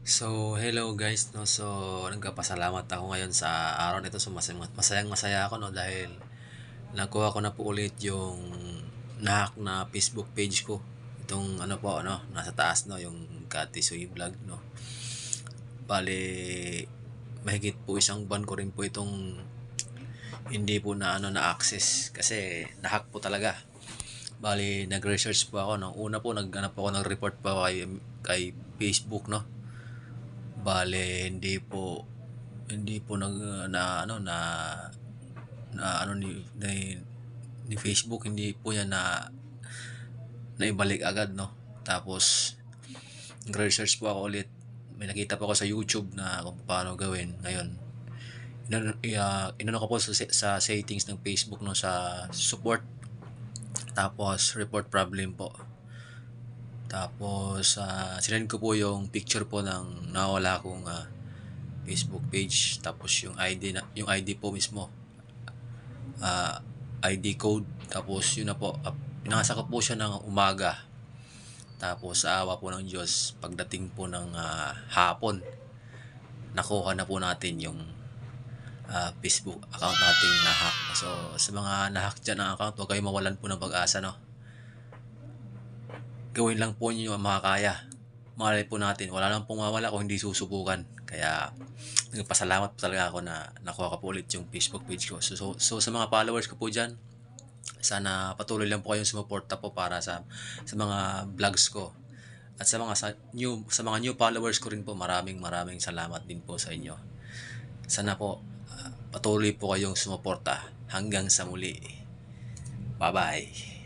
So, hello guys, no. So, nagpapasalamat ako ngayon sa araw nito. So, masayang-masaya ako, no, dahil nakuha ko na po ulit yung nahack na Facebook page ko. Itong ano po, ano, nasa taas, no, yung Kati Soy Vlog, no. Bale, mahigit po isang buwan ko rin po itong hindi po na ano na access kasi nahack po talaga. Bali, nag-research po ako, no. Una po naghanap ako ng report pa kay Facebook, no. Bale, hindi po na ano na ano ni Facebook, hindi po niya naibalik agad, no. Tapos nag-research po ako ulit. May nakita po ako sa YouTube na kung paano gawin. Ngayon, inano ko po sa settings ng Facebook, no, sa support. Tapos report problem po. Tapos sinend ko po yung picture po ng nawala kong Facebook page, tapos yung ID po mismo, ah, ID code. Tapos yun na po, pinasa ko po siya ng umaga. Tapos sa awa po ng Diyos, pagdating po ng hapon, nakuha na po natin yung Facebook account nating nahack. So sa mga nahack dyan ng account, huwag kayong mawalan po ng pag-asa, no. Gawin lang po niyo ang makakaya. Malay po natin, wala lang pong mawala kung hindi susubukan. Kaya nagpasalamat po talaga ako na nakuha ko po ulit yung Facebook page ko. So sa mga followers ko po dyan, sana patuloy lang po kayong sumuporta po para sa mga vlogs ko. At sa mga new followers ko rin po, maraming salamat din po sa inyo. Sana po patuloy po kayong sumuporta hanggang sa muli. Bye-bye.